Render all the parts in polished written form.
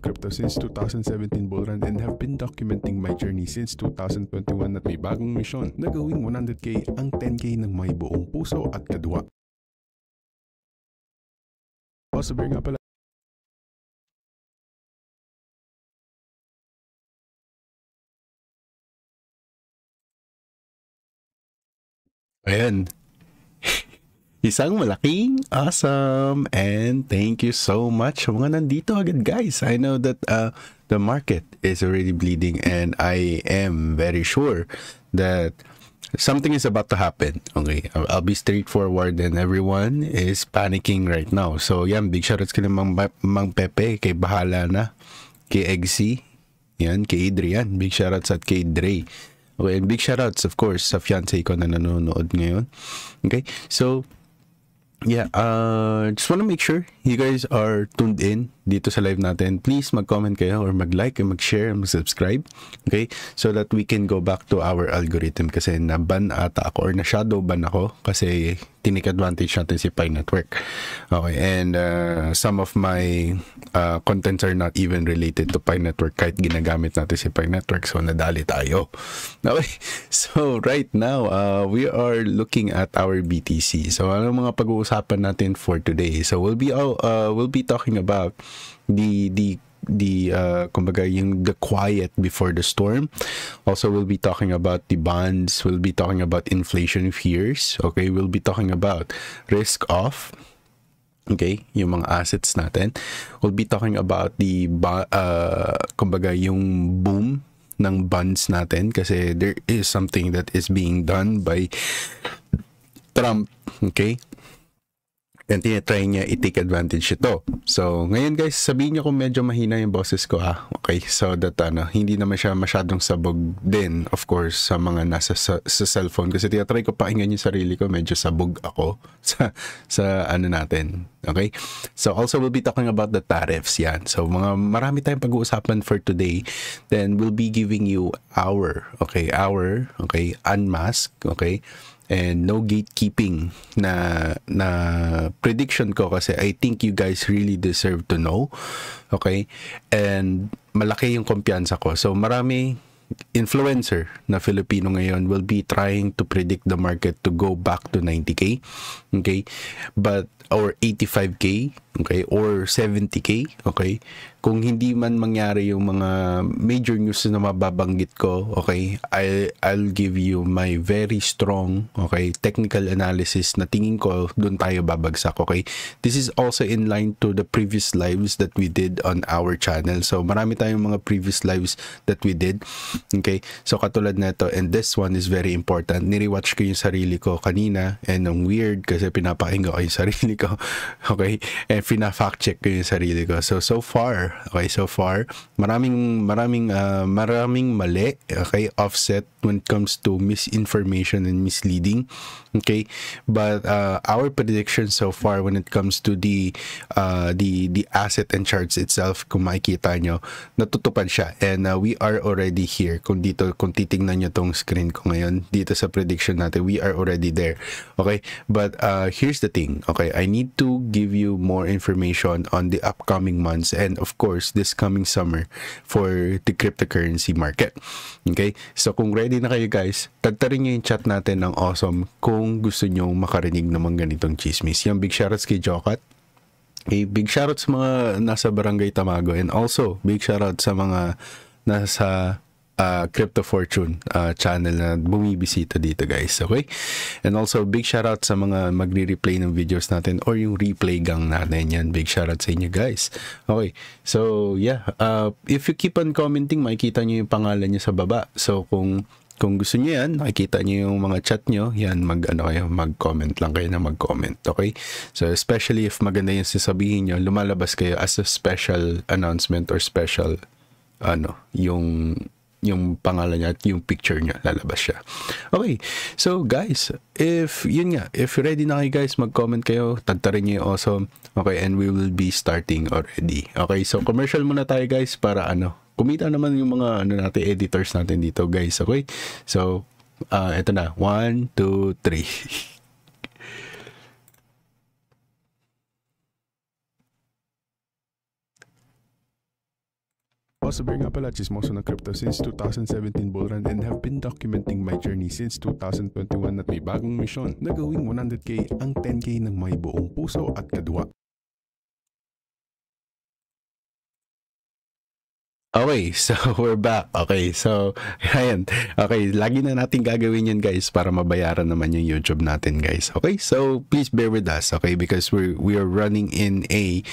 crypto since 2017 bull run and have been documenting my journey since 2021 at may bagong misyon na gawing 100k ang 10k ng may buong puso at kadwa. Possible nga pala. Ayan. Isang malaking awesome and thank you so much sa mga nandito agad guys. I know that the market is already bleeding and I am very sure that something is about to happen. Okay, I'll be straightforward and everyone is panicking right now. So yan, big shoutouts kay Mang Pepe, kay Bahala na, kay Eggsy, yan, kay Adrian, big shoutouts at kay Dre. Okay, and big shoutouts of course sa fiancé ko na nanonood ngayon. Okay, so yeah, just want to make sure you guys are tuned in dito sa live natin. Please mag-comment kayo or mag-like and mag-share and mag-subscribe. Okay? So that we can go back to our algorithm kasi na-ban ata ako or na-shadow ban ako kasi tinake advantage natin si Pi Network. Okay, and some of my contents are not even related to Pi Network kahit ginagamit natin si Pi Network. So nadali tayo. Okay, so right now, we are looking at our BTC. So ano mga pag-uusapan natin for today? So we'll be talking about kumbaga yung the quiet before the storm. Also we'll be talking about the bonds, we'll be talking about inflation fears. Okay, we'll be talking about risk off, okay, yung mga assets natin. We'll be talking about the kumbaga yung boom ng bonds natin kasi there is something that is being done by Trump, okay, and tinatry niya i-take advantage ito. So, ngayon guys, sabihin niyo kung medyo mahina yung boses ko okay, so that hindi naman siya masyadong sabog din, of course, sa mga nasa sa cellphone kasi tinatry ko pakinggan yung sarili ko, medyo sabog ako sa ano natin. Okay? So, also we'll be talking about the tariffs yan. So, marami tayong pag-uusapan for today. Then, we'll be giving you our unmask, okay? And no gatekeeping na prediction ko kasi I think you guys really deserve to know. Okay? And malaki yung kumpiyansa ko. So marami influencer na Filipino ngayon will be trying to predict the market to go back to 90k. Okay? But or 85k, okay, or 70k, okay. Kung hindi man mangyari yung mga major news na mababanggit ko, okay, I'll give you my very strong, okay, technical analysis na tingin ko doon tayo babagsak, okay. This is also in line to the previous lives that we did on our channel. So marami tayong mga previous lives that we did, okay. So katulad nito, and this one is very important. Nirewatch ko yung sarili ko kanina and ang weird kasi pinapakinggan ko yung sarili ko, okay, and pina-fact check ko yung sarili ko. So far, okay, maraming mali, okay, offset when it comes to misinformation and misleading, okay, but our prediction so far when it comes to the asset and charts itself, kung makikita nyo, natutupad siya, and we are already here. Kung titingnan nyo tong screen ko ngayon, dito sa prediction natin, we are already there, okay, but here's the thing, okay, I need to give you more information on the upcoming months and of course this coming summer for the cryptocurrency market. Okay, so kung ready na kayo guys, tagtarin nyo yung chat natin ng awesome kung gusto nyo makarinig naman ganitong chismis. Yung big shoutouts kay Jokat, big shoutouts sa mga nasa Barangay Tamago, and also big shoutouts sa mga nasa Crypto Fortune channel na bumibisita dito guys, okay? And also big shoutout sa mga magre-replay ng videos natin or yung replay gang natin yan. Big shoutout sa inyo guys. Okay, so yeah, if you keep on commenting, makikita nyo yung pangalan nyo sa baba. So kung gusto nyo yan, nakikita nyo yung mga chat nyo, yan, mag-comment lang kayo na mag-comment, okay? So especially if maganda yung sasabihin nyo, lumalabas kayo as a special announcement or special yung pangalan niya at yung picture niya, lalabas siya. Okay, so guys, if ready na kayo guys, mag-comment kayo, tagtarin niyo yung awesome, okay, and we will be starting already. Okay, so commercial muna tayo guys para kumita naman yung mga natin, editors natin dito guys, okay? So, eto na, 1, 2, 3. Also, Bear nga pala, chismoso ng crypto since 2017 bull run and have been documenting my journey since 2021 at may bagong mission na gawing 100k ang 10k ng may buong puso at kadwa. Okay, so we're back. Okay, so ayan. Okay, lagi na natin gagawin yan guys para mabayaran naman yung YouTube natin guys. Okay, so please bear with us, okay, because we are running in a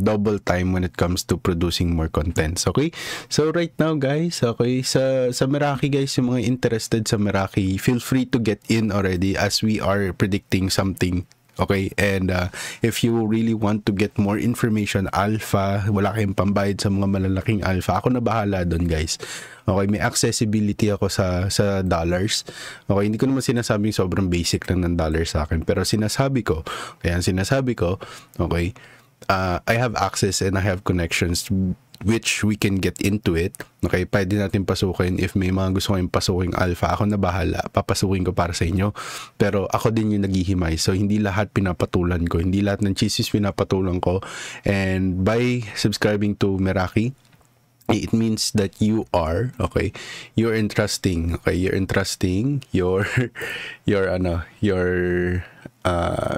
double time when it comes to producing more contents. Okay, so right now guys, okay, sa Meraki guys, yung mga interested sa Meraki, feel free to get in already as we are predicting something. Okay, and if you really want to get more information, alpha, wala kayong pambayad sa mga malalaking alpha, ako na bahala doon guys. Okay, may accessibility ako sa dollars. Okay, hindi ko naman sinasabing sobrang basic lang ng dollars sa akin, pero sinasabi ko, okay, I have access and I have connections which we can get into it. Okay, pwede natin pasukin. If may mga gusto kayong pasukin alpha, ako na bahala, papasukin ko para sa inyo. Pero ako din yung naghihimay. So, hindi lahat pinapatulan ko. Hindi lahat ng cheeses pinapatulan ko. And by subscribing to Meraki, it means that you are, okay, you're entrusting, okay, you're entrusting your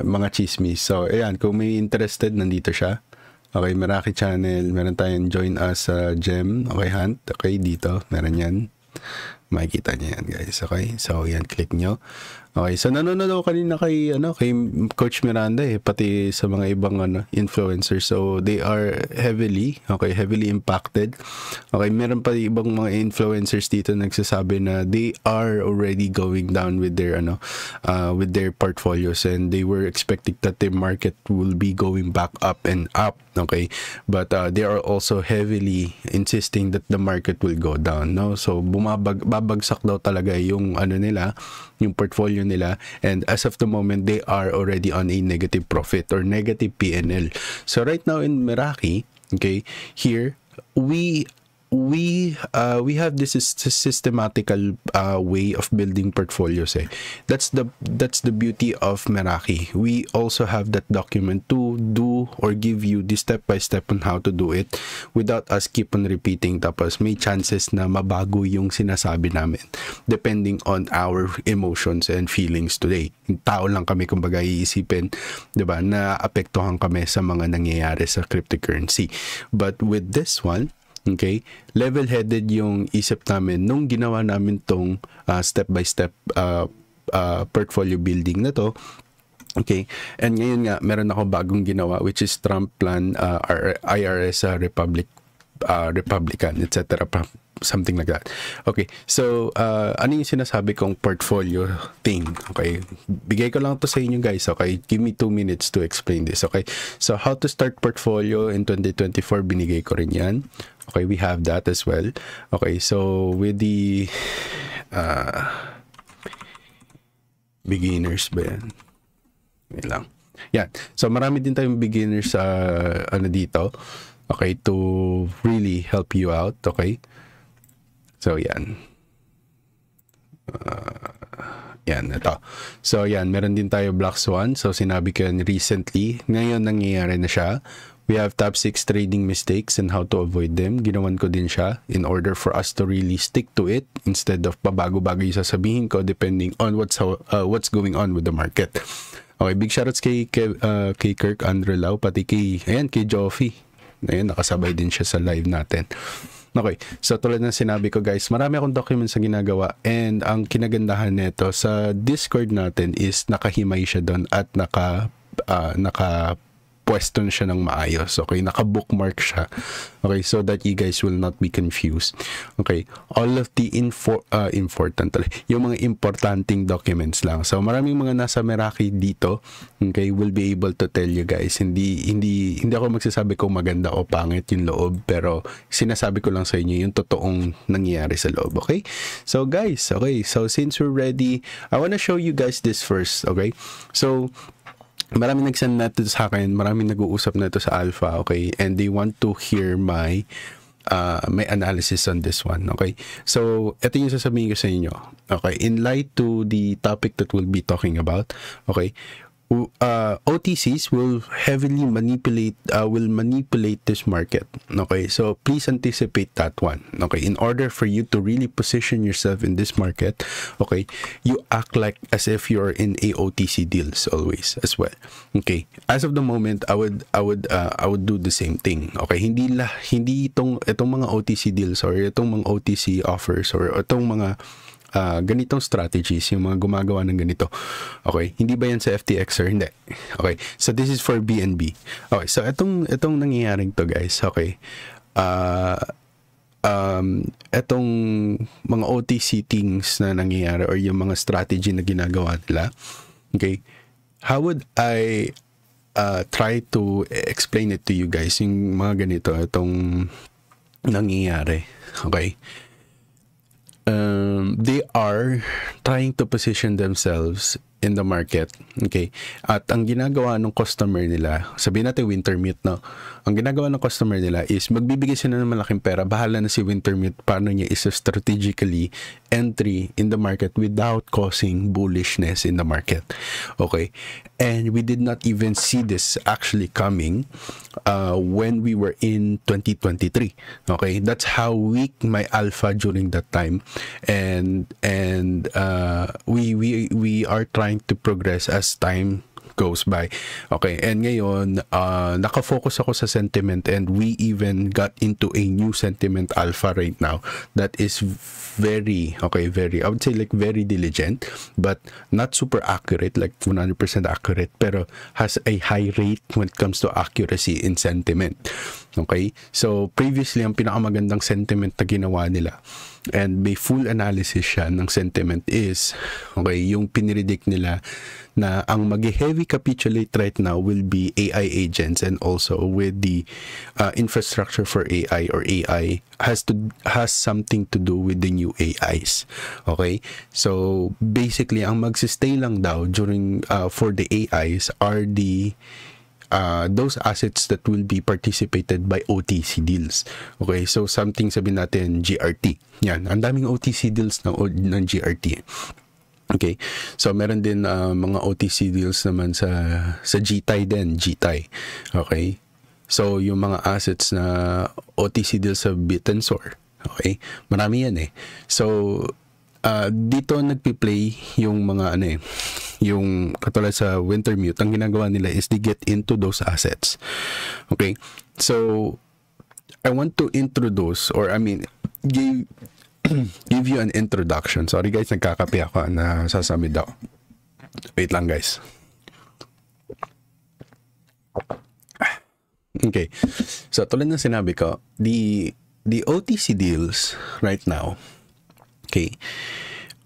mga chismis. So, ayan, kung may interested, nandito siya. Okay, Meraki channel, meron tayong join us sa gem, okay, hunt, okay, dito, meron yan. Makikita niyo yan guys, okay, so yan, click nyo. Okay, so nanonood ako kanina kay Coach Miranda pati sa mga ibang influencers. So they are heavily impacted. Okay, meron pa ibang mga influencers dito nagsasabi na they are already going down with their with their portfolios, and they were expecting that the market will be going back up and up. Okay, but they are also heavily insisting that the market will go down, no? So babagsak daw talaga yung nila, yung portfolio nila, and as of the moment they are already on a negative profit or negative PNL. So right now in Meraki, okay, here we have this systematical way of building portfolios. That's the beauty of Meraki. We also have that document to do or give you the step by step on how to do it without us keep on repeating. Tapos may chances na mabago yung sinasabi namin depending on our emotions and feelings today. Tao lang kami, kumbaga iisipin, 'di ba, na apektuhan kami sa mga nangyayari sa cryptocurrency. But with this one, okay, level-headed yung isip namin nung ginawa namin tong step-by-step portfolio building na to. Okay, and ngayon nga, meron ako bagong ginawa which is Trump plan, IRS, Republican, etc. Something like that. Okay, so ano yung sinasabi kong portfolio thing? Okay, bigay ko lang to sa inyo guys. Okay, give me 2 minutes to explain this. Okay, so how to start portfolio in 2024, binigay ko rin yan. Okay, we have that as well. Okay, so with the beginners ba yan? Wait lang. Yan. So marami din tayong beginners dito. Okay, to really help you out. Okay. So yan. Yan, ito. So yan, meron din tayo Black Swan. So sinabi ko yan recently. Ngayon nangyayari na siya. We have top 6 trading mistakes and how to avoid them. Ginawan ko din siya in order for us to really stick to it instead of pabago-bago yung sasabihin ko depending on what's going on with the market. Okay, big shoutouts kay Kirk Andrew Lau, pati kay Joffy. Ayun, nakasabay din siya sa live natin. Okay, so tulad ng sinabi ko guys, marami akong documents na ginagawa, and ang kinagandahan nito sa Discord natin is nakahimay siya doon at pwesto na siya ng maayos. Okay, naka-bookmark siya. Okay, so that you guys will not be confused. Okay, all of the yung mga importanting documents lang. So maraming mga nasa Meraki dito, okay, will be able to tell you guys. Hindi ako magsasabi kung maganda o pangit yung loob, pero sinasabi ko lang sa inyo yung totoong nangyayari sa loob. Okay, so guys, okay, so since we're ready, I wanna show you guys this first. Okay, so maraming nag-send na ito sa akin, maraming nag-uusap na ito sa Alpha, okay, and they want to hear my analysis on this one. Okay, so ito yung sasabihin ko sa inyo. Okay, in light to the topic that we'll be talking about, okay, OTCs will heavily manipulate this market. Okay, so please anticipate that one. Okay, in order for you to really position yourself in this market, okay, you act like as if you're in a OTC deals always as well. Okay, as of the moment, I would do the same thing. Okay, hindi itong mga OTC deals or itong mga OTC offers or itong mga ganitong strategies, yung mga gumagawa ng ganito. Okay, hindi ba yan sa FTX or hindi? Okay, so this is for BNB. Okay, so itong nangyayaring to, guys. Okay, etong mga OTC things na nangyayari or yung mga strategy na ginagawa nila. Okay, how would I try to explain it to you guys, yung mga ganito, itong nangyayari. Okay, they are trying to position themselves in the market. Okay, at ang ginagawa ng customer nila, sabihin natin Wintermute, no? Ang ginagawa ng customer nila is magbibigay sila ng malaking pera, bahala na si Wintermute paano niya strategically entry in the market without causing bullishness in the market. Okay, and we did not even see this actually coming when we were in 2023. Okay, that's how weak my alpha during that time, and we are trying to progress as time goes by. Okay, and ngayon nakafocus ako sa sentiment, and we even got into a new sentiment alpha right now that is very I would say like very diligent, but not super accurate, like 100% accurate, pero has a high rate when it comes to accuracy in sentiment. Okay, so previously ang pinakamagandang sentiment na ginawa nila, and may full analysis siya ng sentiment, is okay, yung pinredict nila na ang mag-heavy capitulate right now will be AI agents, and also with the infrastructure for AI, or AI has something to do with the new AIs. Okay, so basically ang magsistay lang daw during for the AIs are the those assets that will be participated by OTC deals. Okay, so something sabihin natin GRT. Yan, ang daming OTC deals ng GRT. Okay, so meron din mga OTC deals naman sa GTAI din, GTAI. Okay, so yung mga assets na OTC deals sa Bitensor. Okay, marami yan eh. So dito nagpi-play yung mga yung katulad sa Wintermute, ang ginagawa nila is they get into those assets. Okay, so I want to introduce, or I mean give you an introduction. Sorry guys, nagkakape ako, nasasamid ako. Wait lang guys. Okay, so tulad ng sinabi ko, the OTC deals right now, okay,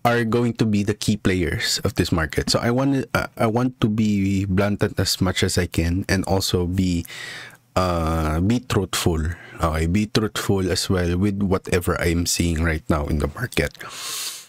are going to be the key players of this market. So I want to be blunt as much as I can, and also be truthful. Okay, be truthful as well with whatever I'm seeing right now in the market.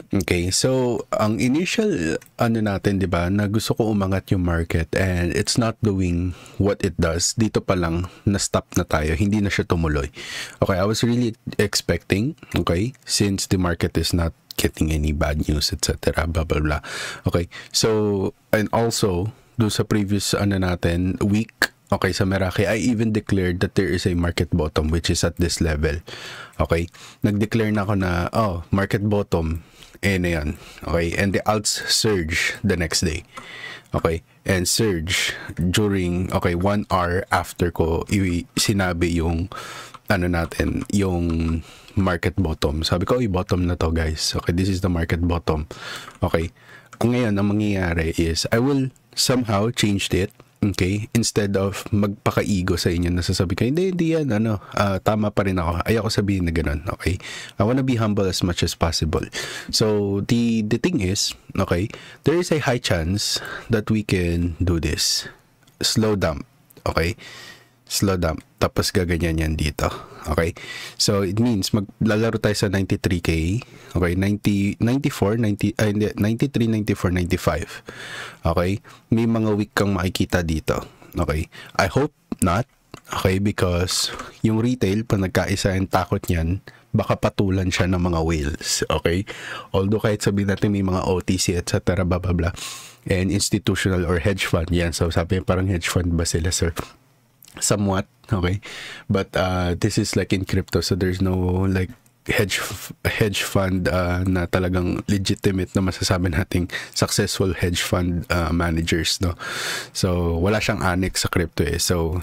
Okay, so ang initial natin, 'di ba, na gusto ko umangat yung market and it's not doing what it does. Dito pa lang na-stop na tayo, hindi na siya tumuloy. Okay, I was really expecting, okay, since the market is not getting any bad news, etc. blah blah blah. Okay, so and also do sa previous natin week, okay, sa Meraki, I even declared that there is a market bottom which is at this level. Okay, nag-declare na ako na market bottom, na yan. Okay, and the alts surge the next day. Okay, and surge during 1 hour after ko sinabi yung natin, yung market bottom. Sabi ko, bottom na to guys. Okay, this is the market bottom. Okay, ngayon ang mangyayari is I will somehow change it. Okay, instead of magpaka-ego sa inyo, nasasabi ko, hindi yan, tama pa rin ako. Ayoko sabihin na ganun, okay? I wanna be humble as much as possible. So, the thing is, okay, there is a high chance that we can do this. Slow dump, okay? Slow dump, tapos gaganyan yan dito. Okay, so it means maglalaro tayo sa 93k. Okay, 93, 94, 95. Okay, may mga weak kang makikita dito. Okay, I hope not. Okay, because yung retail, pag nagkaisa yung takot niyan, baka patulan siya ng mga whales, okay? Although kahit sabihin natin may mga OTC, etc., blah, blah, blah, and institutional or hedge fund, yan. So, sabi parang hedge fund ba sila, sir? Somewhat, okay? But this is like in crypto, so there's no like hedge fund na talagang legitimate na masasabi nating successful hedge fund managers, no? So, wala siyang annex sa crypto eh. So,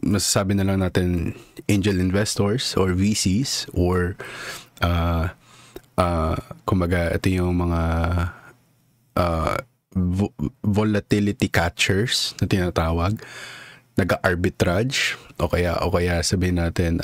masasabi na lang natin angel investors or VCs or kumbaga ito yung mga volatility catchers na tinatawag, nag-arbitrage o kaya sabihin natin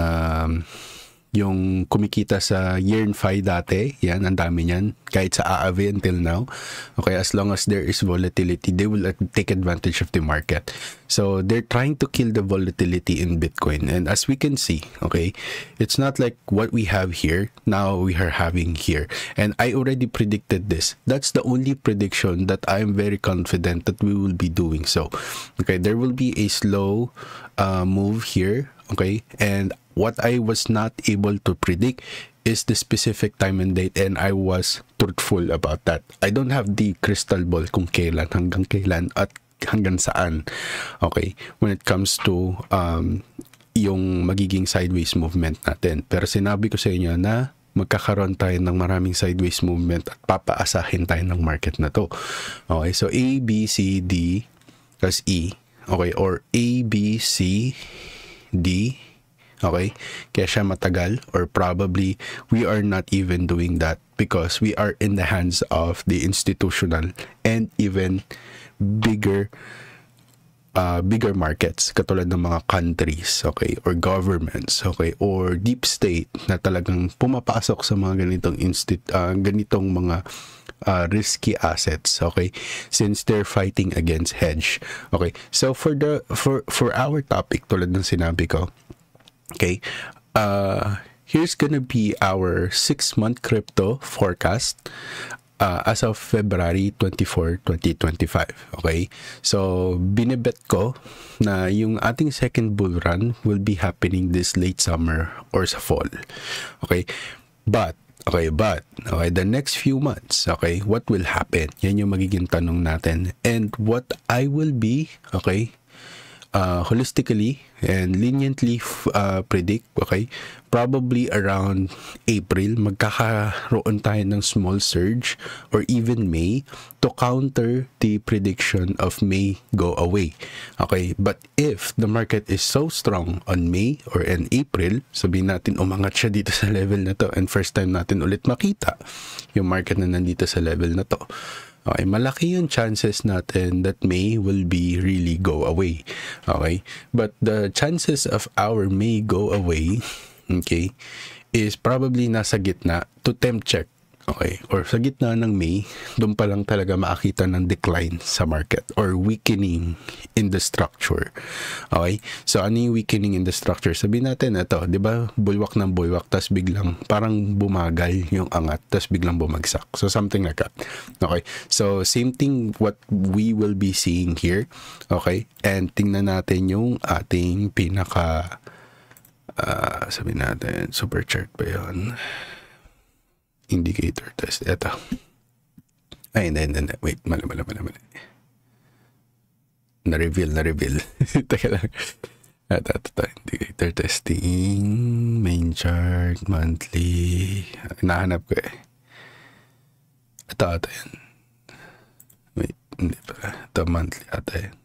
yung kumikita sa year and FI dati, yan, ang dami niyan, kahit sa AAV until now. Okay, as long as there is volatility, they will take advantage of the market. So, they're trying to kill the volatility in Bitcoin. And as we can see, okay, it's not like what we have here, now we are having here. And I already predicted this. That's the only prediction that I'm very confident that we will be doing so. Okay, there will be a slow move here, okay, and what I was not able to predict is the specific time and date, and I was truthful about that. I don't have the crystal ball kung kailan, hanggang kailan, at hanggang saan. Okay? When it comes to yung magiging sideways movement natin. Pero sinabi ko sa inyo na magkakaroon tayo ng maraming sideways movement at papaasahin tayo ng market na to. Okay? So, A, B, C, D, plus E. Okay? Or A, B, C, D, okay, kaya siya matagal, or probably we are not even doing that because we are in the hands of the institutional and even bigger markets katulad ng mga countries, okay, or governments, okay, or deep state na talagang pumapasok sa mga ganitong mga risky assets, okay, since they're fighting against hedge. Okay, so for our topic, tulad ng sinabi ko, okay, here's gonna be our 6-month crypto forecast as of February 24, 2025. Okay, so binibet ko na yung ating second bull run will be happening this late summer or sa fall. Okay, but the next few months, okay, what will happen? Yan yung magiging tanong natin. And what I will be, okay, holistically and leniently predict, okay, probably around April, magkakaroon tayo ng small surge or even May to counter the prediction of May go away. Okay, but if the market is so strong on May or in April, sabihin natin umangat siya dito sa level na to and first time natin ulit makita yung market na nandito sa level na to. Okay, malaki yung chances natin that May will be really go away. Okay, but the chances of our May go away, okay, is probably nasa gitna to temp check. Okay, or sa gitna ng May, doon pa lang talaga makakita ng decline sa market or weakening in the structure. Okay, so ano yung weakening in the structure? Sabihin natin ito, di ba, bulwak ng bulwak, tas biglang parang bumagal yung angat, tas biglang bumagsak. So something like that. Okay, so same thing what we will be seeing here. Okay, and tingnan natin yung ating pinaka sabihin natin, super chart ba yun? Indicator test. Ito. Ay, hindi. Wait, mali. Na-reveal. Teka lang. Ito. Indicator testing. Main chart. Monthly. Nahanap ko eh. Ito yan. Wait, hindi pala. Ito monthly ata yan.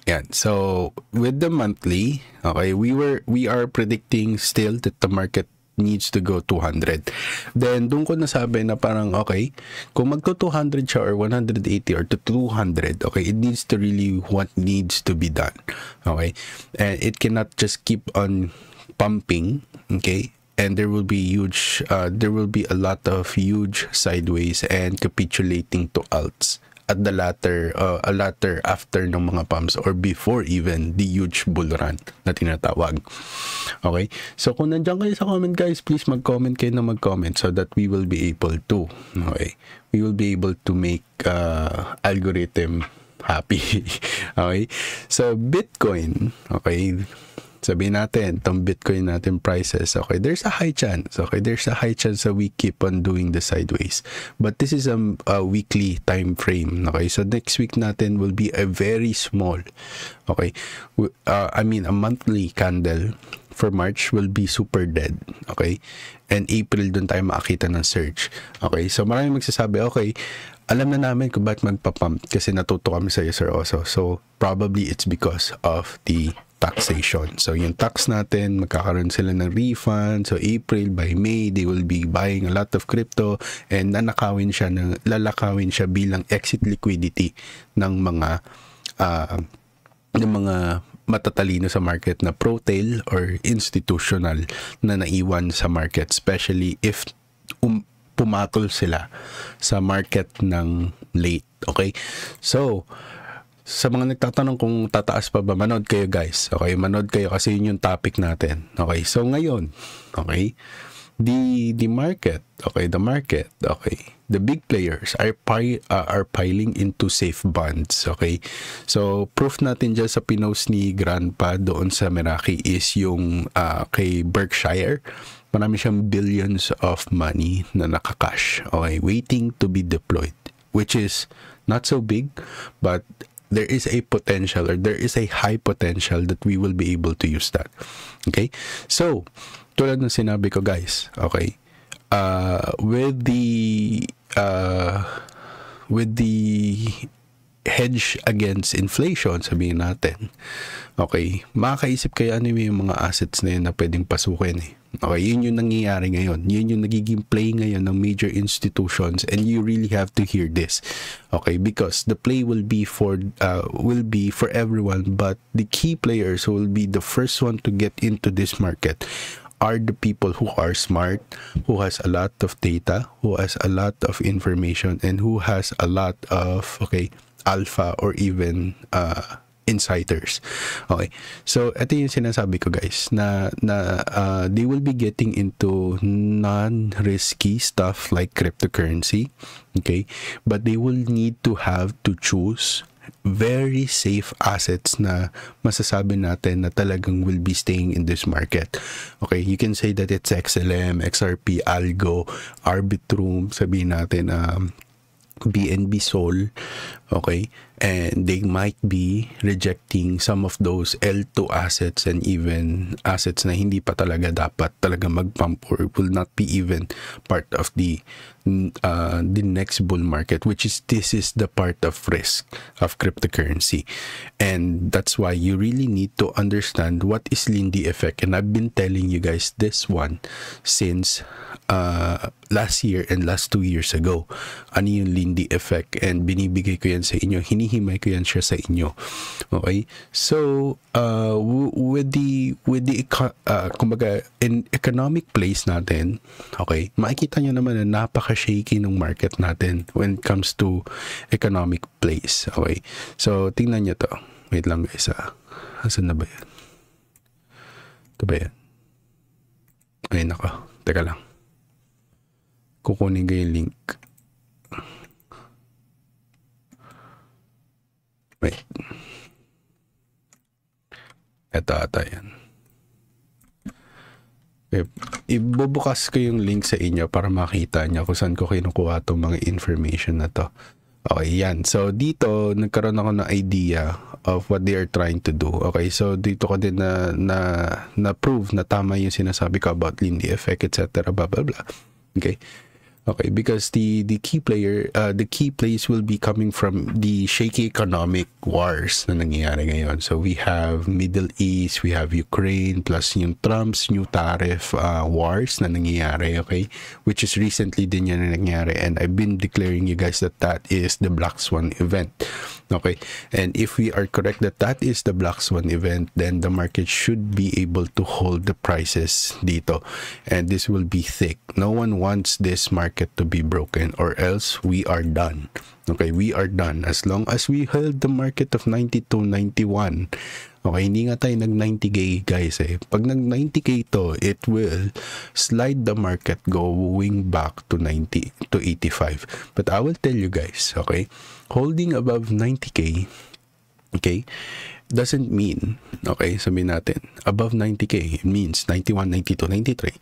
Yan. So, with the monthly, okay, we are predicting still that the market needs to go 200. Then, doon ko nasabi na parang, okay, kung magto 200 siya or 180 or to 200, okay, it needs to really what needs to be done. Okay? And it cannot just keep on pumping, okay? And there will be a lot of huge sideways and capitulating to alts at the latter after ng mga pumps or before even the huge bull run na tinatawag. Okay? So kung nandiyan kayo sa comment, guys, please mag-comment kayo na mag-comment so that we will be able to, okay, we will be able to make algorithm happy. Okay? So Bitcoin, okay, sabihin natin, itong Bitcoin natin prices, okay, there's a high chance, that we keep on doing the sideways. But this is a weekly time frame, okay? So next week natin will be a very small, okay? I mean, a monthly candle for March will be super dead, okay? And April, dun tayo makakita ng surge, okay? So maraming magsasabi, okay, alam na namin kung bakit magpapump kasi natuto kami sa Sir Oso. So probably it's because of the taxation. So yung tax natin, magkakaroon sila ng refund. So April, by May, they will be buying a lot of crypto and lalakawin siya bilang exit liquidity ng mga matatalino sa market na pro-tail or institutional na naiwan sa market, especially if pumatol sila sa market ng late. Okay? So, sa mga nagtatanong kung tataas pa ba, manood kayo guys. Okay? Manood kayo kasi yun yung topic natin. Okay? So, ngayon, okay? The market, okay? The big players are piling into safe bonds, okay? So, proof natin dyan sa pinost ni Grandpa doon sa Meraki is yung kay Berkshire. Marami siyang billions of money na nakakash, okay, waiting to be deployed, which is not so big, but there is a potential, or there is a high potential that we will be able to use that. Okay? So, tulad ng sinabi ko guys, okay, with the hedge against inflation, sabihin natin, okay, makakaisip kayo ano yung mga assets na yun na pwedeng pasukin eh. Okay, yun yung nangyayari ngayon. Yun yung nagiging play ngayon ng major institutions, and you really have to hear this. Okay, because the play will be for everyone, but the key players who will be the first one to get into this market are the people who are smart, who has a lot of data, who has a lot of information, and who has a lot of, okay, alpha or even insiders. Okay. So, ito yung sinasabi ko guys, na they will be getting into non-risky stuff like cryptocurrency. Okay. But they will need to have to choose very safe assets na masasabi natin na talagang will be staying in this market. Okay. You can say that it's XLM, XRP, Algo, Arbitrum, sabihin natin, BNB Sol, okay, and they might be rejecting some of those L2 assets and even assets na hindi pa talaga dapat talaga mag-pump or will not be even part of the next bull market, which is this is the part of risk of cryptocurrency. And that's why you really need to understand what is Lindy effect, and I've been telling you guys this one since last year and last 2 years ago. Ano yung Lindy effect, and binibigay ko yan sa inyo, hinihimay ko yan siya sa inyo. Okay, so with the kumbaga in economic place natin, okay, makikita nyo naman na napaka-shaky ng market natin when it comes to economic place. Okay, so tingnan nyo to, wait lang guys, asan na ba yan? Ito ba yan? Ay nako, teka lang, kukunin ko yung link. Wait. Ito ata yan. Okay. Ibubukas ko yung link sa inyo para makita nyo kung saan ko kinukuha itong mga information na to. Okay, yan. So, dito, nagkaroon ako ng idea of what they are trying to do. Okay, so dito ko din na prove na tama yung sinasabi ko about Lindy effect, etc. Blah, blah, blah. Okay. Okay, because the key plays will be coming from the shaky economic wars na nangyayari ngayon. So we have Middle East, we have Ukraine, plus yung Trump's new tariff wars na nangyayari, okay? Which is recently din yan na nangyayari, and I've been declaring you guys that is the Black Swan event. Okay, and if we are correct that is the Black Swan event, then the market should be able to hold the prices dito, and this will be thick. No one wants this market to be broken, or else we are done. Okay, we are done as long as we held the market of 92, 91. Okay, hindi nga tayo nag 90k guys eh. Pag nag 90k to, it will slide the market going back to 90 to 85. But I will tell you guys, okay, holding above 90k Okay? Doesn't mean, okay, sabihin natin, above 90K, it means 91, 92, 93.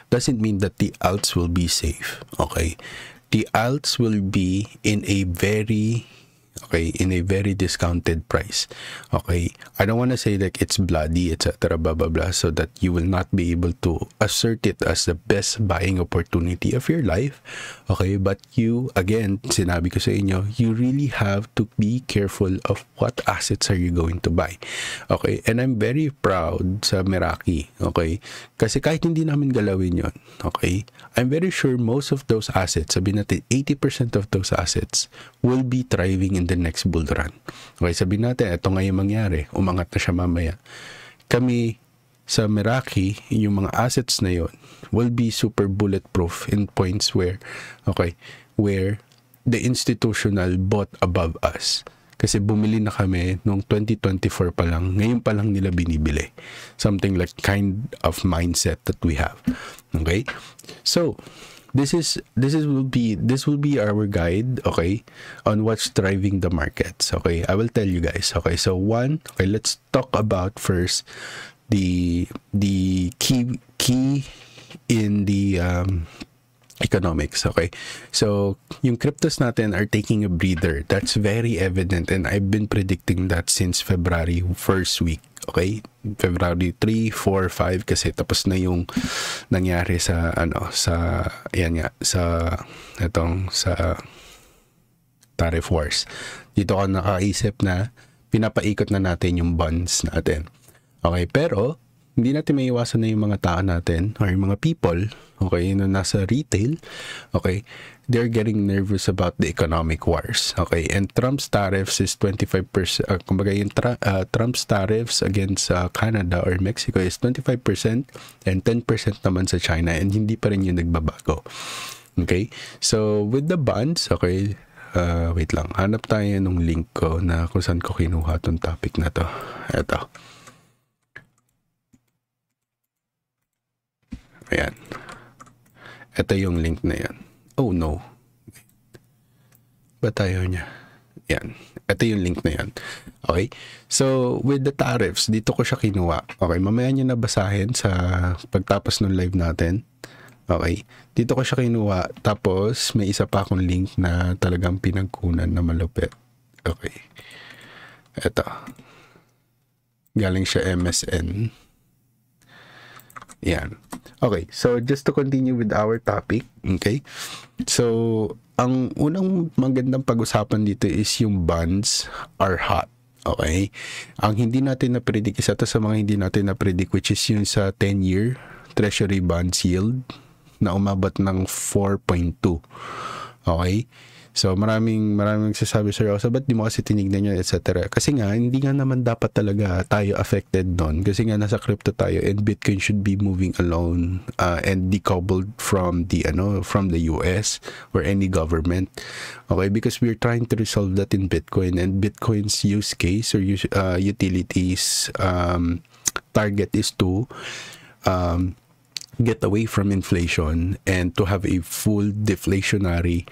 Doesn't mean that the alts will be safe. Okay? The alts will be in a very discounted price. Okay, I don't want to say like it's bloody, etc., blah blah blah, so that you will not be able to assert it as the best buying opportunity of your life. Okay, but you, again, sinabi ko sa inyo, you really have to be careful of what assets are you going to buy. Okay, and I'm very proud sa Meraki. Okay, kasi kahit hindi namin galawin yon, okay, I'm very sure most of those assets, sabihin natin 80% of those assets will be thriving in the next bull run. Okay, sabihin natin, ito nga yung mangyari, umangat na siya mamaya. Kami sa Meraki, yung mga assets na yon will be super bulletproof in points where, okay, where the institutional bought above us. Kasi bumili na kami nung 2024 pa lang, ngayon pa lang nila binibili. Something like kind of mindset that we have. Okay? So, this will be our guide, okay, on what's driving the markets. Okay, I will tell you guys. Okay, so let's talk about first the key in the economics. Okay, so yung cryptos natin are taking a breather. That's very evident, and I've been predicting that since February first week. Okay, February 3, 4, 5 kasi tapos na yung nangyari sa tariff wars. Dito ako nakaisip na pinapaikot na natin yung bonds natin. Okay, pero hindi natin maiiwasan na yung mga tao natin or yung mga people, okay, na nasa retail, okay, they're getting nervous about the economic wars, okay, and Trump's tariffs is 25%, kumbaga yung Trump's tariffs against Canada or Mexico is 25% and 10% naman sa China, and hindi pa rin yung nagbabago. Okay, so with the bonds, okay, wait lang, hanap tayo nung link ko na kung saan ko kinuha tong topic na to. Eto. Ayan. Ito yung link na yan. Oh no. Ba't tayo niya? Yan. Ito yung link na yan. Okay? So, with the tariffs, dito ko siya kinuha. Okay? Mamaya nyo nabasahin sa pagtapos ng live natin. Okay? Dito ko siya kinuha. Tapos, may isa pa akong link na talagang pinagkunan na malupit. Okay. Ito. Galing siya MSN. Yan. Okay, so just to continue with our topic, okay? So, ang unang magandang pag-usapan dito is yung bonds are hot, okay? Ang hindi natin na-predict, isa to sa mga hindi natin na-predict, which is yung sa 10-year Treasury bonds yield na umabot ng 4.2, okay? So, maraming sasabi, Sir Rosa, ba't di mo kasi tinignan yun, etc. Kasi nga, hindi nga naman dapat talaga tayo affected doon. Kasi nga, nasa crypto tayo and Bitcoin should be moving alone and decoupled from the US or any government. Okay? Because we're trying to resolve that in Bitcoin, and Bitcoin's use case or utilities target is to get away from inflation and to have a full deflationary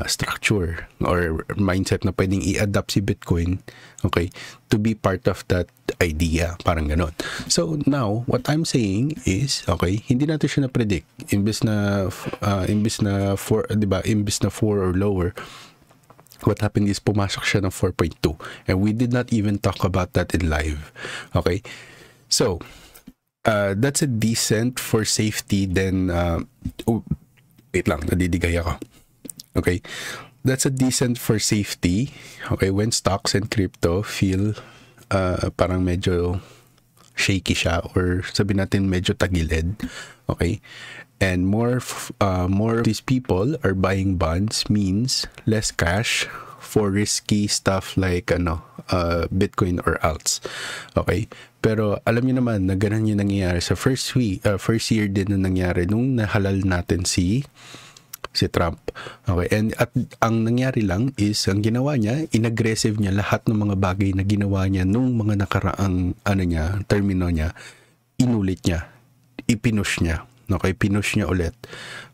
structure or mindset na pwedeng i-adapt si Bitcoin, okay, to be part of that idea, parang ganon. So now, what I'm saying is, okay, hindi natin siya na-predict. Imbis na 4, di ba, imbis na 4 or lower, what happened is pumasok siya ng 4.2, and we did not even talk about that in live. Okay, so that's a decent for safety. Then wait lang, nadidigay ako. Okay, that's a decent for safety, okay, when stocks and crypto feel parang medyo shaky siya, or sabi natin medyo tagilid, okay, and more of these people are buying bonds, means less cash for risky stuff like Bitcoin or alts. Okay, pero alam niyo naman na ganun yung nangyayari sa first year din na nangyari nung nahalal natin si Trump. Okay, and at ang nangyari lang is, ang ginawa niya, inaggressive niya lahat ng mga bagay na ginawa niya nung mga nakaraang termino niya, inulit niya, ipinush niya. Okay, pinush niya ulit.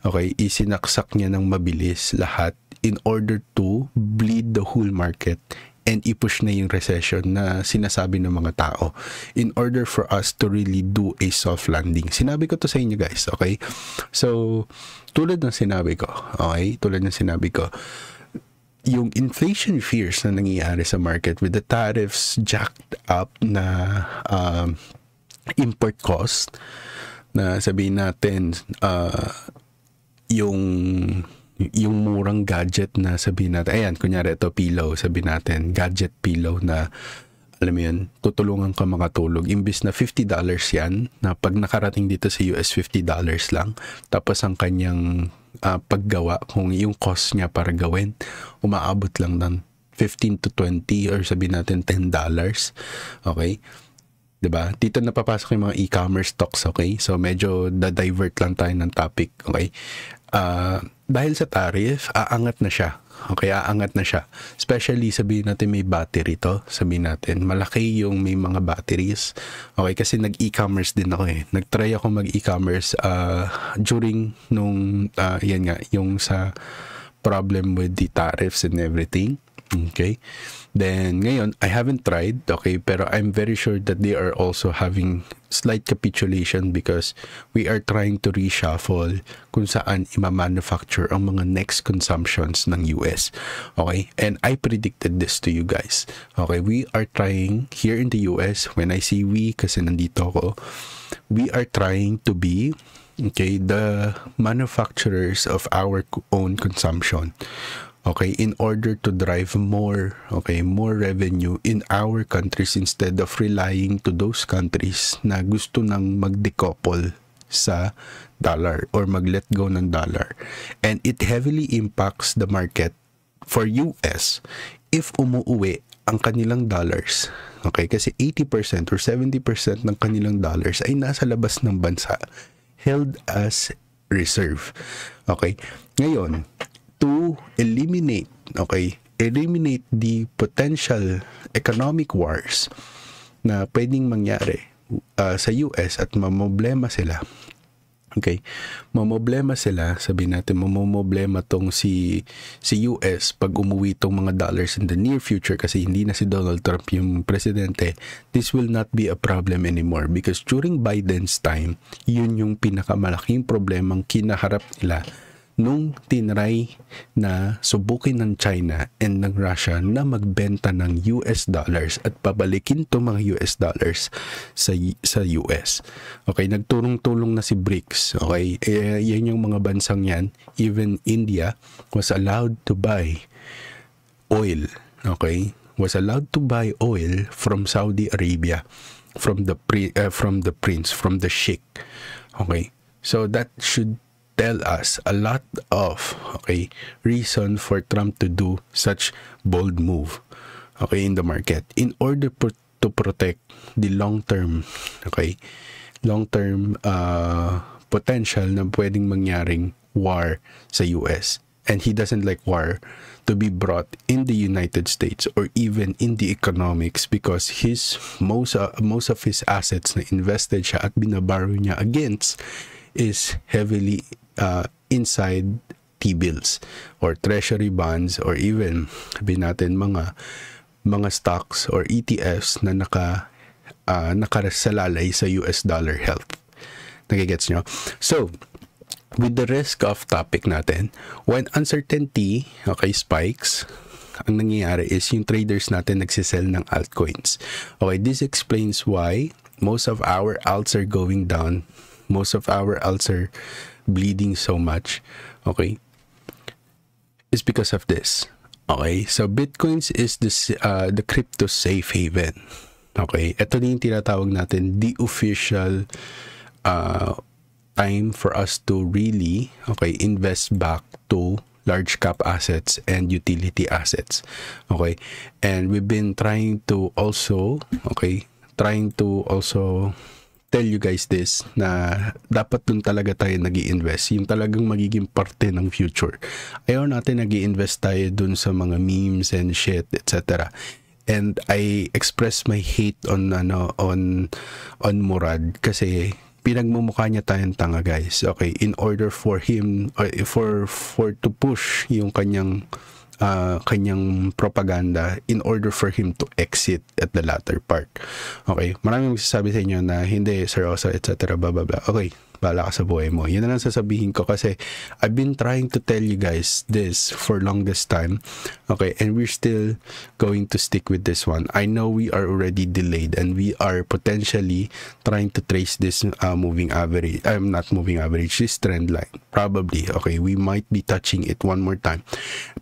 Okay, isinaksak niya ng mabilis lahat in order to bleed the whole market and i-push na yung recession na sinasabi ng mga tao in order for us to really do a soft landing. Sinabi ko to sa inyo guys, okay? So, tulad ng sinabi ko, yung inflation fears na nangyayari sa market with the tariffs jacked up na import cost, na sabihin natin yung murang gadget na sabihin natin, ayan, kunyari ito pillow, sabihin natin, gadget pillow na, alam mo yun, tutulungan ka makatulog. Imbis na $50 yan, na pag nakarating dito sa US, $50 lang. Tapos ang kanyang paggawa, kung yung cost niya para gawin, umaabot lang ng 15 to 20 or sabihin natin $10. Okay? Diba? Dito napapasok yung mga e-commerce stocks, okay? So, medyo da-divert lang tayo ng topic, okay? Dahil sa tariff, aangat na siya. Okay, aangat na siya. Especially, sabihin natin may battery to. Sabihin natin, malaki yung may mga batteries. Okay, kasi nag-e-commerce din ako eh. Nag-try ako mag-e-commerce during nung, yan nga, yung sa problem with the tariffs and everything. Okay. Then, ngayon, I haven't tried, okay, pero I'm very sure that they are also having slight capitulation because we are trying to reshuffle kung saan ima-manufacture ang mga next consumptions ng US. Okay? And I predicted this to you guys. Okay? We are trying here in the US, when I say we, kasi nandito ako, we are trying to be, okay, the manufacturers of our own consumption. Okay, in order to drive more revenue in our countries instead of relying to those countries na gusto nang mag-decouple sa dollar or mag-let go ng dollar. And it heavily impacts the market for US if umuuwi ang kanilang dollars. Okay, kasi 80% or 70% ng kanilang dollars ay nasa labas ng bansa, held as reserve. Okay, ngayon, to eliminate the potential economic wars na pwedeng mangyari sa US at mamoblema sila. Okay, mamoblema sila, sabihin natin mamoblema tong si US pag umuwi tong mga dollars in the near future kasi hindi na si Donald Trump yung presidente. This will not be a problem anymore because during Biden's time, yun yung pinakamalaking problemang kinaharap nila nung tinry na subukin ng China and ng Russia na magbenta ng US dollars at pabalikin to mga US dollars sa US. Okay, nagtulong-tulong na si BRICS. Okay, yan yung mga bansang yan. Even India was allowed to buy oil. Okay, was allowed to buy oil from Saudi Arabia, from the prince, from the sheikh. Okay, so that should tell us a lot of reason for Trump to do such bold move in the market in order to protect the long-term potential na pwedeng mangyaring war sa US. And he doesn't like war to be brought in the United States or even in the economics because most of his assets na invested siya at binaborrow niya against is heavily inside T-bills or treasury bonds or even sabihin natin mga stocks or ETFs na nakasalalay sa US dollar health. Nagigets nyo? So, with the risk of topic natin, when uncertainty spikes, ang nangyayari is yung traders natin nagsisell ng altcoins. Okay, this explains why most of our alts are going down. Most of our alts are bleeding so much, okay, is because of this. Okay, so Bitcoins is the crypto safe haven. Okay, ito na yung tinatawag natin the official time for us to really invest back to large cap assets and utility assets. Okay, and we've been trying to also tell you guys this na dapat dun talaga tayo nag-i-invest, yung talagang magiging parte ng future. Ayaw natin nag-i-invest tayo dun sa mga memes and shit, etc. And I express my hate on Murad kasi pinagmumukha niya tayong tanga, guys. Okay, in order for him for to push yung kanyang kanyang propaganda in order for him to exit at the latter part. Okay, maraming magsasabi sa inyo na hindi, seryoso, etc. blah blah blah. Okay, bahala ka sa buhay mo. Yun na lang sasabihin ko kasi I've been trying to tell you guys this for longest time. Okay, and we're still going to stick with this one. I know we are already delayed and we are potentially trying to trace this moving average. I'm not moving average, this trend line. Probably, okay, we might be touching it one more time.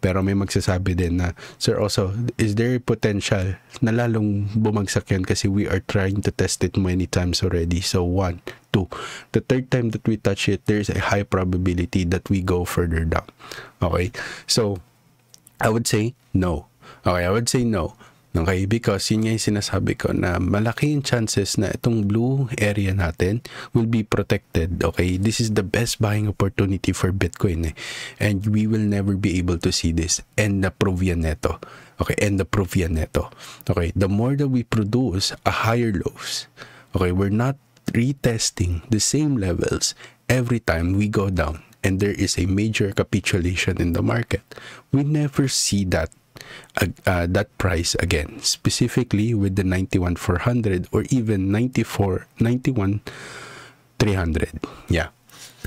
Pero may magsasabi din na, sir, also, is there potential na lalong bumagsak yan kasi we are trying to test it many times already. So, 1, 2. The third time that we touch it, there's a high probability that we go further down. Okay? So, I would say no. Okay, I would say no. Okay, because yun nga yung sinasabi ko na malaki yung chances na itong blue area natin will be protected. Okay, this is the best buying opportunity for Bitcoin and we will never be able to see this. And na-prove yan neto. Okay, and na-prove yan neto. Okay, the more that we produce a higher lows, okay, we're not retesting the same levels every time we go down and there is a major capitulation in the market. We never see that price again, specifically with the 91,400 or even 91,300. Yeah.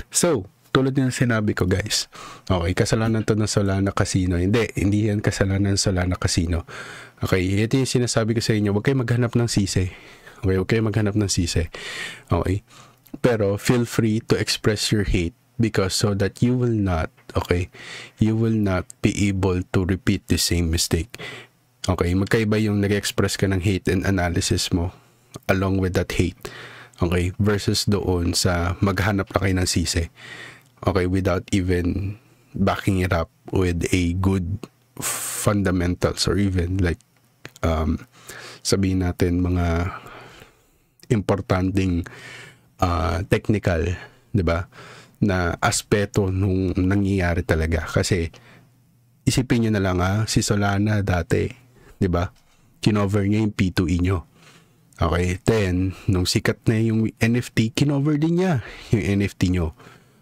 So, tulad ng sinabi ko guys, okay, kasalanan to ng Solana Casino. Hindi yan kasalanan ng Solana Casino. Okay, ito yung sinasabi ko sa inyo, huwag kayo maghanap ng sisi. Okay, huwag kayo maghanap ng sisi. Okay, pero feel free to express your hate because so that you will not, okay, you will not be able to repeat the same mistake. Okay, magkaiba yung nag-express ka ng hate and analysis mo along with that hate. Okay, versus doon sa maghanap na kayo ng sisi. Okay, without even backing it up with a good fundamentals or even like sabihin natin mga importanteng technical, 'di ba? Na aspeto nung nangyayari talaga. Kasi isipin niyo na lang si Solana dati, 'di ba? Kinover niya yung P2E nyo. Okay, then nung sikat na yung NFT, kinover din niya yung NFT nyo.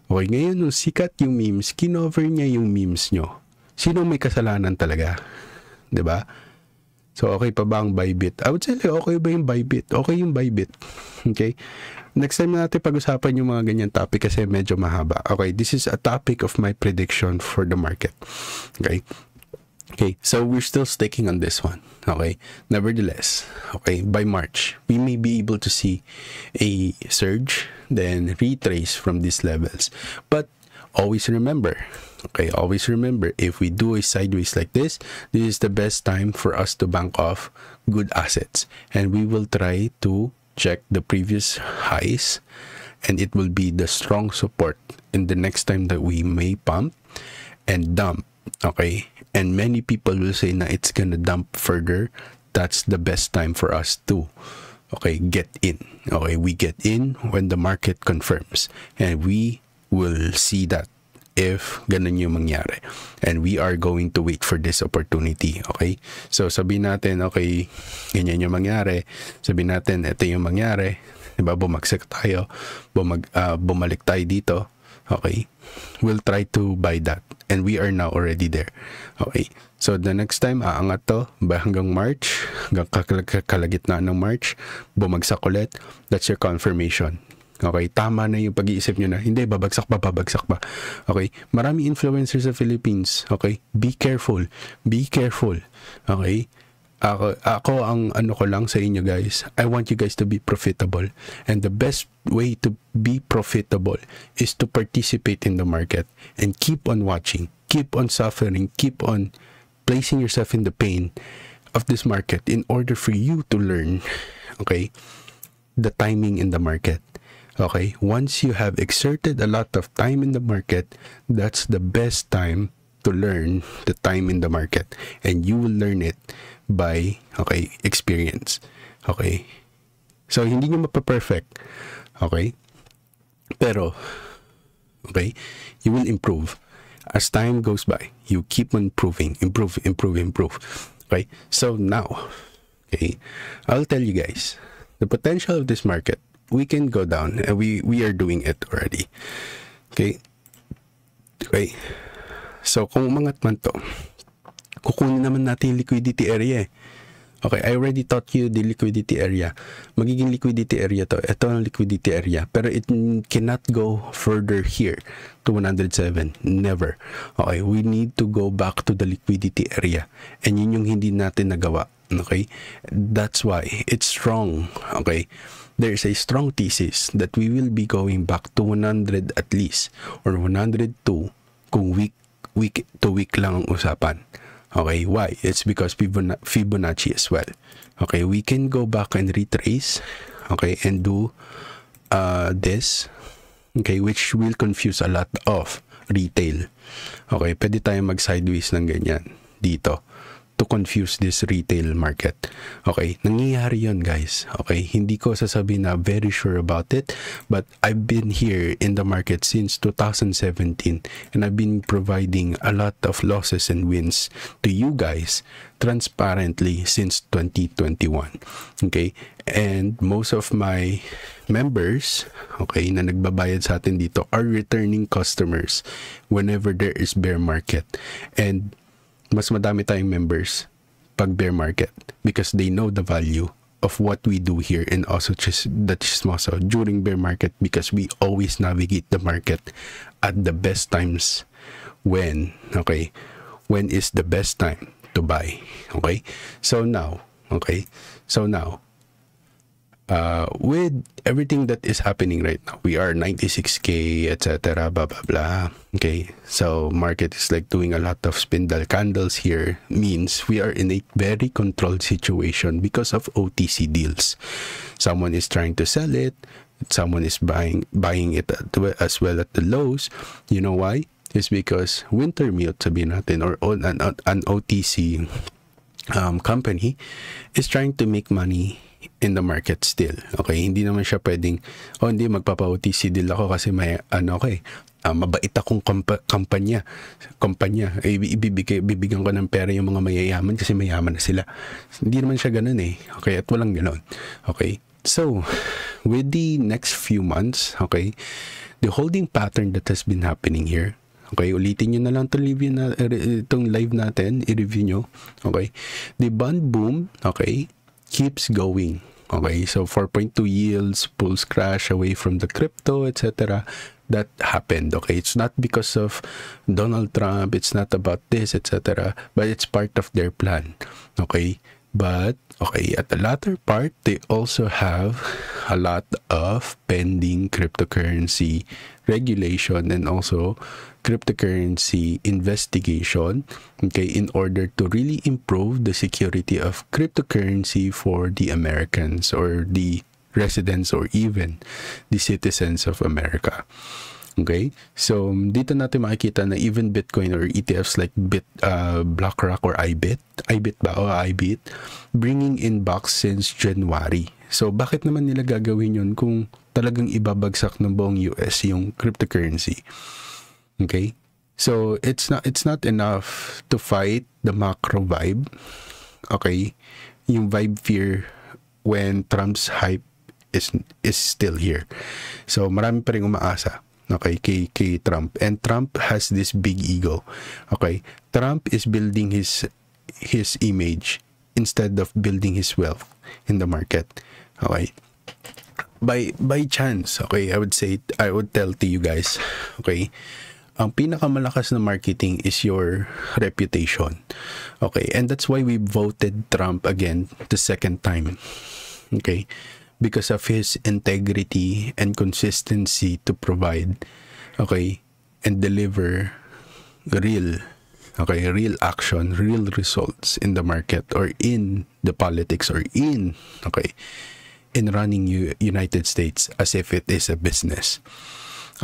Okay, ngayon nung sikat yung memes, kinover niya yung memes nyo. Sino may kasalanan talaga? 'Di ba? So, okay pa ba ang Bybit? I would say, okay ba yung Bybit? Okay yung Bybit. Okay? Next time natin pag-usapan yung mga ganyan topic kasi medyo mahaba. Okay, this is a topic of my prediction for the market. Okay? Okay, so we're still sticking on this one. Okay? Nevertheless, okay, by March, we may be able to see a surge, then retrace from these levels. But, always remember, okay, always remember, if we do a sideways like this is the best time for us to bank off good assets. And we will try to check the previous highs and it will be the strong support in the next time that we may pump and dump. Okay, and many people will say na it's gonna dump further. That's the best time for us to, okay, get in. Okay, we get in when the market confirms and we will see that if ganun yung mangyari. And we are going to wait for this opportunity. Okay? So, sabihin natin, okay, ganyan yung mangyari. Sabihin natin, ito yung mangyari. Diba? Bumagsak tayo. Bumalik tayo dito. Okay? We'll try to buy that. And we are now already there. Okay? So, the next time, aangat to hanggang March, hanggang kalagitnaan ng March, bumagsak ulit. That's your confirmation. Okay, tama na yung pag-iisip nyo na, hindi, babagsak pa. Okay, marami influencers sa Philippines. Okay, be careful. Okay, ako ang ano ko lang sa inyo guys, I want you guys to be profitable. And the best way to be profitable is to participate in the market and keep on watching, keep on suffering, keep on placing yourself in the pain of this market in order for you to learn, okay, the timing in the market. Okay, once you have exerted a lot of time in the market, that's the best time to learn the time in the market. And you will learn it by, okay, experience. Okay? So, hindi nyo mapaperfect. Okay? Pero, okay, you will improve. As time goes by, you keep on improve. Okay? So, now, okay, I'll tell you guys, the potential of this market, we can go down and we are doing it already. Okay, so kung umangat man to, kukunin naman natin yung liquidity area eh. Okay, I already taught you the liquidity area. Magiging liquidity area to. Ito ang liquidity area. Pero it cannot go further here to 107. Never. Okay, we need to go back to the liquidity area. And yun yung hindi natin nagawa. Okay? That's why it's strong. Okay? There's a strong thesis that we will be going back to 100 at least or 102 kung week to week lang ang usapan. Okay, why? It's because Fibonacci as well. Okay, we can go back and retrace, okay, and do this, okay, which will confuse a lot of retail. Okay, pwede tayo mag-sideways ng ganyan dito to confuse this retail market. Okay, nangyayari yun guys. Okay, hindi ko sasabihin na very sure about it, but I've been here in the market since 2017 and I've been providing a lot of losses and wins to you guys transparently since 2021. Okay, and most of my members, okay, na nagbabayad sa atin dito are returning customers whenever there is bear market. And mas madami tayong members pag bear market because they know the value of what we do here and also the Chismoso during bear market because we always navigate the market at the best times when is the best time to buy. Okay, so now with everything that is happening right now, we are 96k, etc. Blah blah blah. Okay, so market is like doing a lot of spindle candles here. Means we are in a very controlled situation because of OTC deals. Someone is trying to sell it. Someone is buying it as well at the lows. You know why? It's because Wintermute, sabihin natin, or an OTC company is trying to make money in the market still. Okay, hindi naman siya pwedeng, hindi, magpapa-OTC deal ako kasi may, mabait akong kampanya. Bibigyan ko ng pera yung mga mayayaman kasi mayaman na sila. Hindi naman siya ganun eh. Okay, at walang ganun. Okay, so, with the next few months, okay, the holding pattern that has been happening here, okay, ulitin nyo na lang itong live natin, i-review nyo. Okay, the bond boom, okay, keeps going. Okay, so 4.2 yields, pulls crash away from the crypto, etc. That happened. Okay, it's not because of Donald Trump, it's not about this, etc. But it's part of their plan. Okay, but okay, at the latter part, they also have a lot of pending cryptocurrency regulation and also cryptocurrency investigation, okay, in order to really improve the security of cryptocurrency for the Americans or the residents or even the citizens of America. Okay, so dito natin makikita na even Bitcoin or ETFs like BlackRock or IBIT bringing in bucks since January. So bakit naman nila gagawin yun kung talagang ibabagsak ng buong US yung cryptocurrency? Okay, so it's not enough to fight the macro vibe. Okay, yung vibe fear when Trump's hype is still here. So marami pa ring umaasa, okay, kay Trump, and Trump has this big ego. Okay, Trump is building his image instead of building his wealth in the market. Okay, by chance, okay, I would tell to you guys, okay, ang pinakamalakas na marketing is your reputation. Okay, and that's why we voted Trump again the second time. Okay, because of his integrity and consistency to provide, okay, and deliver real action, real results in the market or in the politics or in running United States as if it is a business.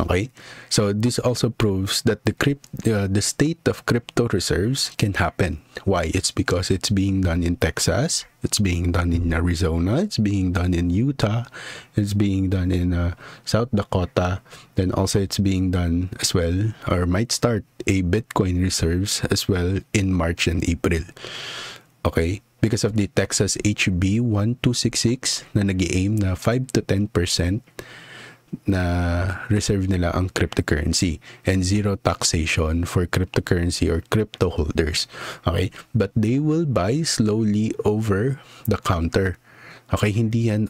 Okay, so this also proves that the state of crypto reserves can happen. Why? It's because it's being done in Texas, it's being done in Arizona, it's being done in Utah, it's being done in South Dakota, then also it's being done as well, or might start a Bitcoin reserves as well in March and April. Okay, because of the Texas HB 1266 na nag-aim na 5 to 10% na reserve nila ang cryptocurrency and zero taxation for cryptocurrency or crypto holders. Okay? But they will buy slowly over the counter. Okay, hindi yan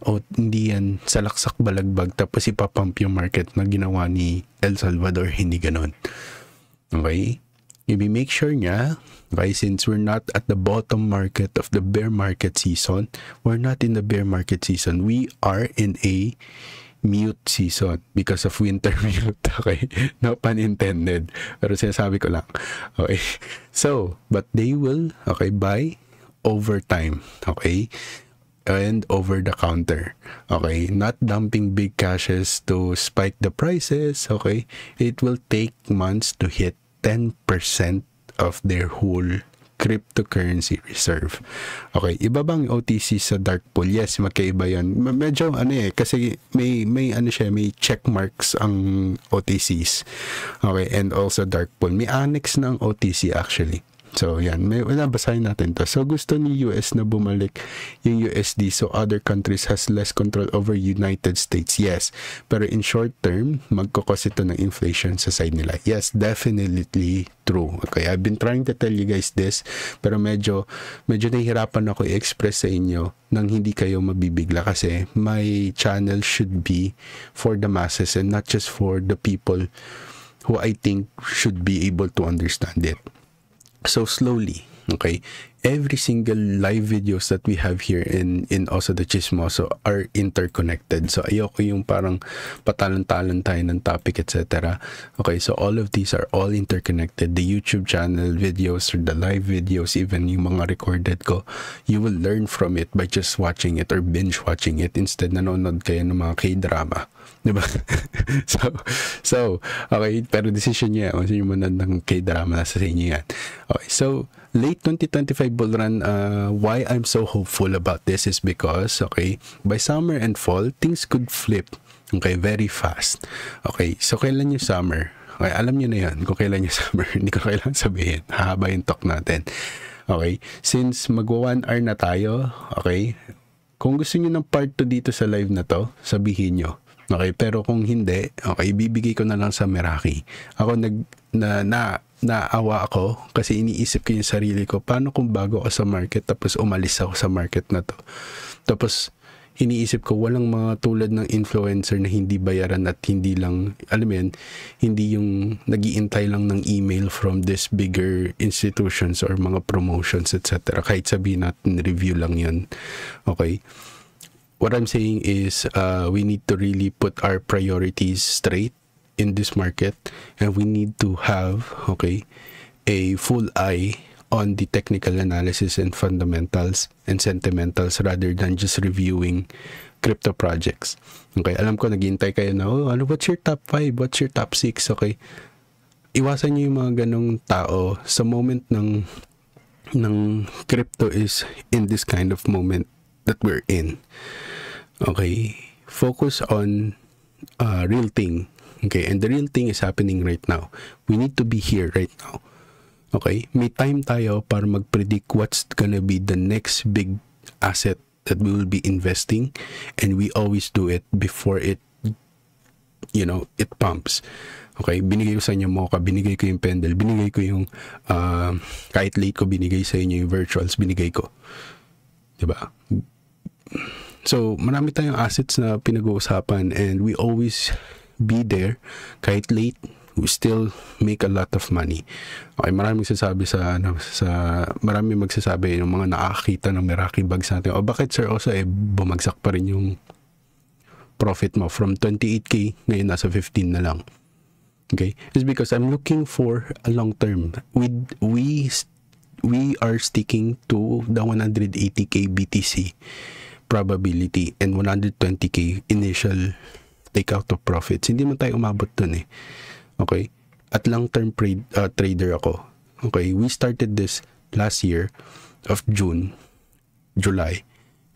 salaksak balagbag tapos ipapump yung market na ginawa ni El Salvador, hindi ganon. Okay? Make sure niya, okay, since we're not at the bottom market of the bear market season, we're not in the bear market season. We are in a mute season because of winter mute. Okay? No pun intended. Pero sinasabi ko lang. Okay? So, but they will, okay, buy over time. Okay? And over the counter. Okay? Not dumping big cashes to spike the prices. Okay? It will take months to hit 10% of their whole cryptocurrency reserve. Okay, iba bang OTC sa dark pool? Yes, magkaiba yan. Medyo kasi may check marks ang OTCs. Okay, and also dark pool. May annex ng OTC actually. So, yan. Basahin natin to. So, gusto ni US na bumalik yung USD so other countries has less control over United States. Yes. Pero in short term, magkakos ito ng inflation sa side nila. Yes, definitely true. Okay, I've been trying to tell you guys this, pero medyo nahihirapan ako i-express sa inyo nang hindi kayo mabibigla kasi my channel should be for the masses and not just for the people who I think should be able to understand it. So slowly, okay, every single live videos that we have here in also the Chismoso are interconnected. So ayoko yung parang patalan-talan tayo ng topic, etc. Okay, so all of these are all interconnected. The YouTube channel videos or the live videos, even yung mga recorded ko, you will learn from it by just watching it or binge watching it instead nanonood kayo ng mga K-drama. Diba? so, okay, pero decision niya kung sino manood ng K-drama, nasa sa inyo yan. Okay, so, late 2025 bull run, why I'm so hopeful about this is because, okay, by summer and fall, things could flip, okay, very fast. Okay, so kailan yung summer? Okay, alam niyo na yan kung kailan yung summer. Hindi ko kailangan sabihin. Hahaba yung talk natin. Okay, since magwa 1 hour na tayo, okay, kung gusto niyo ng part 2 dito sa live na to, sabihin niyo. Okay, pero kung hindi, okay, bibigay ko na lang sa Meraki. Ako naawa ako kasi iniisip ko yung sarili ko, paano kung bago ako sa market tapos umalis ako sa market na to. Tapos iniisip ko walang mga tulad ng influencer na hindi bayaran at hindi lang, alam mo yan, hindi yung nag-iintay lang ng email from this bigger institutions or mga promotions, etc. Kahit sabihin natin review lang yun. Okay. What I'm saying is we need to really put our priorities straight in this market and we need to have, okay, a full eye on the technical analysis and fundamentals and sentimentals rather than just reviewing crypto projects. Okay, alam ko naghihintay kayo na, what's your top 5? What's your top 6? Okay, iwasan niyo yung mga ganong tao sa moment ng crypto is in this kind of moment that we're in. Okay, focus on real thing. Okay, and the real thing is happening right now. We need to be here right now. Okay, may time tayo para mag-predict what's gonna be the next big asset that we will be investing, and we always do it before it, it pumps. Okay, binigay ko sa inyo Mocha, binigay ko yung Pendle, binigay ko yung kahit late ko binigay sa inyo yung virtuals, binigay ko. Diba? So, marami tayong assets na pinag-uusapan and we always be there. Kahit late, we still make a lot of money. Okay, maraming magsasabi marami magsasabi yung mga nakakita ng Meraki bags natin. Bakit sir also bumagsak pa rin yung profit mo from 28K ngayon nasa 15 na lang. Okay? It's because I'm looking for a long term. We are sticking to the 180K BTC probability and 120K initial takeout of profits. Hindi man tayo umabot dun eh. Okay? At long-term trader ako. Okay? We started this last year of July,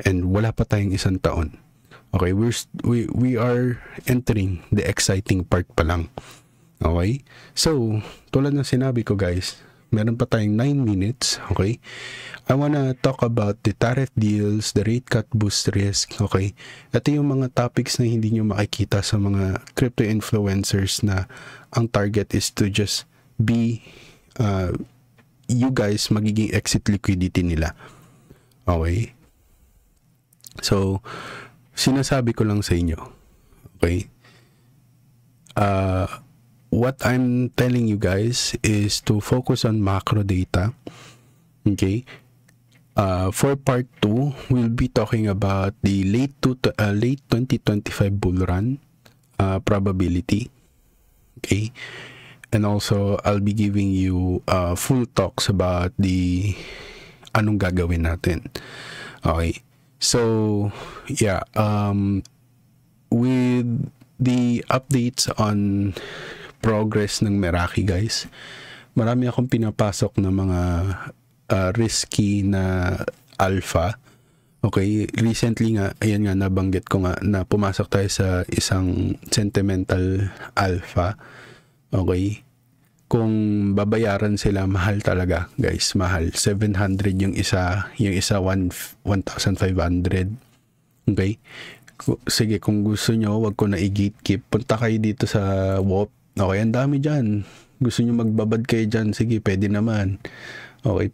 and wala pa tayong isang taon. Okay? We are entering the exciting part pa lang. Okay? So, tulad ng sinabi ko guys, Meron pa tayong 9 minutes, okay? I wanna talk about the tariff deals, the rate cut boost risk, okay? Ito yung mga topics na hindi nyo makikita sa mga crypto influencers na ang target is to just be you guys magiging exit liquidity nila. Okay? So, sinasabi ko lang sa inyo, okay? What I'm telling you guys is to focus on macro data. Okay? For part 2, we'll be talking about the late 2025 bull run probability. Okay? And also, I'll be giving you full talks about the anong gagawin natin. Okay? So, yeah. With the updates on progress ng Meraki, guys, marami akong pinapasok na mga risky na alpha. Okay, recently nga, ayan nga, nabanggit ko nga na pumasok tayo sa isang sentimental alpha. Okay, kung babayaran sila, mahal talaga, guys, mahal. 700 yung isa 1,500. Okay, sige, kung gusto nyo, wag ko na i-gatekeep. Punta kayo dito sa WOP. Okay, ang dami dyan. Gusto nyo magbabad kayo dyan, sige, pwede naman. Okay,